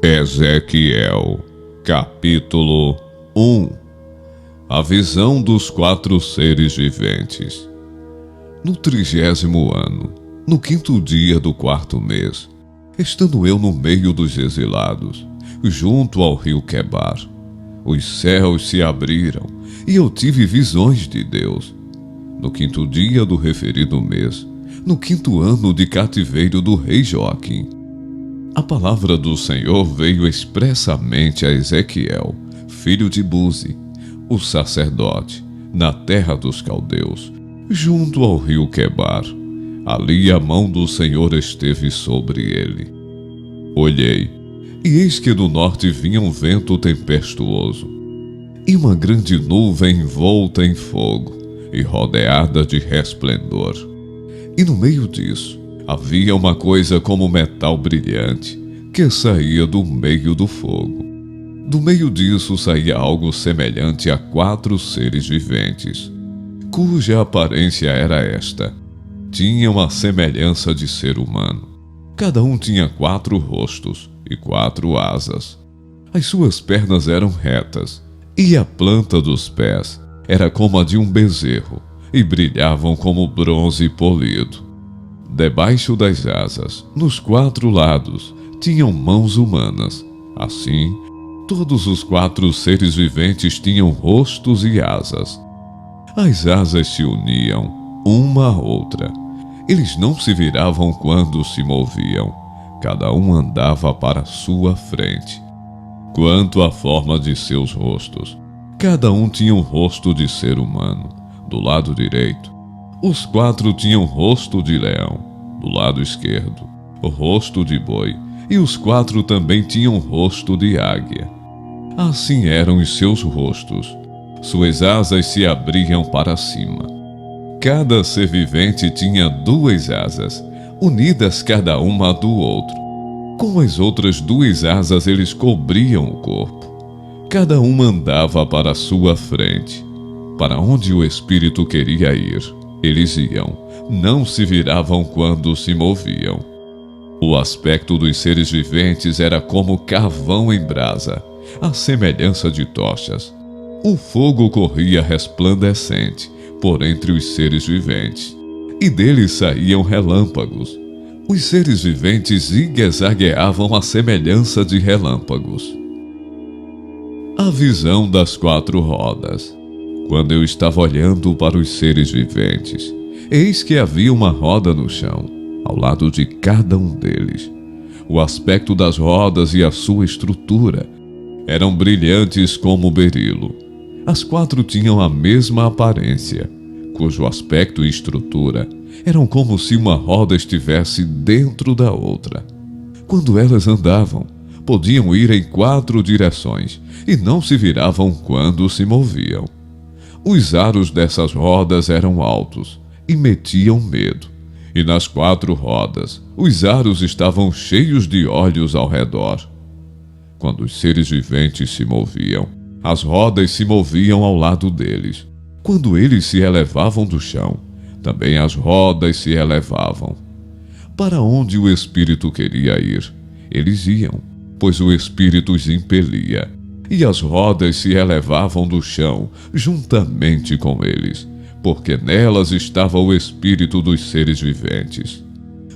Ezequiel, capítulo 1. A visão dos 4 seres viventes. No 30º ano, no 5º dia do 4º mês, estando eu no meio dos exilados, junto ao rio Quebar, os céus se abriram e eu tive visões de Deus. No 5º dia do referido mês, no 5º ano de cativeiro do rei Joaquim, a palavra do Senhor veio expressamente a Ezequiel, filho de Buzi, o sacerdote, na terra dos caldeus, junto ao rio Quebar. Ali a mão do Senhor esteve sobre ele. Olhei, e eis que do norte vinha um vento tempestuoso, e uma grande nuvem envolta em fogo, e rodeada de resplendor. E no meio disso, havia uma coisa como metal brilhante, que saía do meio do fogo. Do meio disso saía algo semelhante a 4 seres viventes, cuja aparência era esta. Tinham a semelhança de ser humano. Cada um tinha 4 rostos e 4 asas. As suas pernas eram retas, e a planta dos pés era como a de um bezerro, e brilhavam como bronze polido. Debaixo das asas, nos 4 lados, tinham mãos humanas. Assim, todos os 4 seres viventes tinham rostos e asas. As asas se uniam uma à outra. Eles não se viravam quando se moviam. Cada um andava para sua frente. Quanto à forma de seus rostos, cada um tinha um rosto de ser humano. Do lado direito, os 4 tinham rosto de leão. Do lado esquerdo, o rosto de boi, e os 4 também tinham rosto de águia. Assim eram os seus rostos. Suas asas se abriam para cima. Cada ser vivente tinha 2 asas, unidas cada uma do outro. Com as outras 2 asas eles cobriam o corpo. Cada um andava para sua frente. Para onde o espírito queria ir, eles iam. Não se viravam quando se moviam. O aspecto dos seres viventes era como carvão em brasa, à semelhança de tochas. O fogo corria resplandecente por entre os seres viventes, e deles saíam relâmpagos. Os seres viventes zigue-zagueavam à semelhança de relâmpagos. A visão das 4 rodas. Quando eu estava olhando para os seres viventes, eis que havia uma roda no chão, ao lado de cada um deles. O aspecto das rodas e a sua estrutura eram brilhantes como berilo. As 4 tinham a mesma aparência, cujo aspecto e estrutura eram como se uma roda estivesse dentro da outra. Quando elas andavam, podiam ir em 4 direções e não se viravam quando se moviam. Os aros dessas rodas eram altos e metiam medo, e nas 4 rodas os aros estavam cheios de olhos ao redor. Quando os seres viventes se moviam, as rodas se moviam ao lado deles. Quando eles se elevavam do chão, também as rodas se elevavam. Para onde o espírito queria ir, eles iam, pois o espírito os impelia, e as rodas se elevavam do chão juntamente com eles, porque nelas estava o espírito dos seres viventes.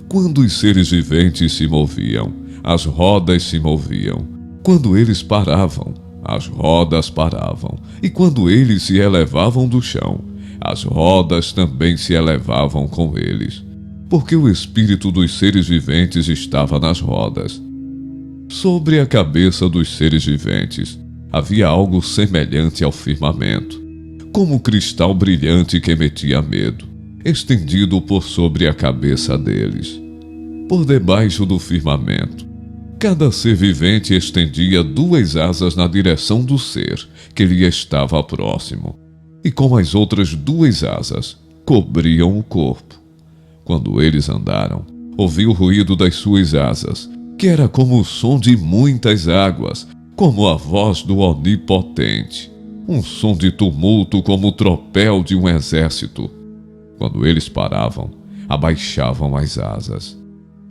Quando os seres viventes se moviam, as rodas se moviam. Quando eles paravam, as rodas paravam. E quando eles se elevavam do chão, as rodas também se elevavam com eles, porque o espírito dos seres viventes estava nas rodas. Sobre a cabeça dos seres viventes havia algo semelhante ao firmamento, como cristal brilhante que metia medo, estendido por sobre a cabeça deles. Por debaixo do firmamento, cada ser vivente estendia 2 asas na direção do ser que lhe estava próximo, e com as outras 2 asas cobriam o corpo. Quando eles andaram, ouvi o ruído das suas asas, que era como o som de muitas águas, como a voz do Onipotente, um som de tumulto como o tropel de um exército. Quando eles paravam, abaixavam as asas.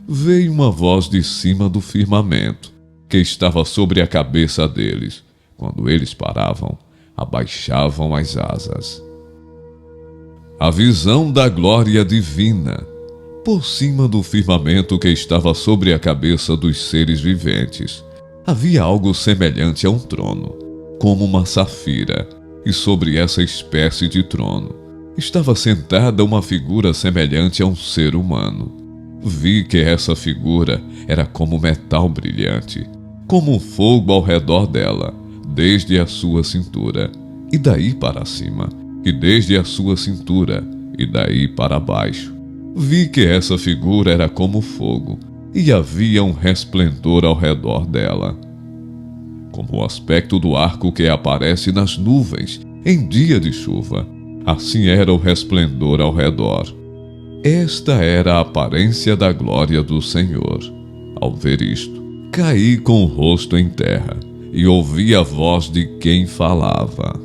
Veio uma voz de cima do firmamento, que estava sobre a cabeça deles. Quando eles paravam, abaixavam as asas. A visão da glória divina. Por cima do firmamento que estava sobre a cabeça dos seres viventes, havia algo semelhante a um trono, como uma safira, e sobre essa espécie de trono estava sentada uma figura semelhante a um ser humano. Vi que essa figura era como metal brilhante, como um fogo ao redor dela, desde a sua cintura, e daí para cima, e desde a sua cintura, e daí para baixo. Vi que essa figura era como fogo, e havia um resplendor ao redor dela, como o aspecto do arco que aparece nas nuvens em dia de chuva. Assim era o resplendor ao redor. Esta era a aparência da glória do Senhor. Ao ver isto, caí com o rosto em terra e ouvi a voz de quem falava.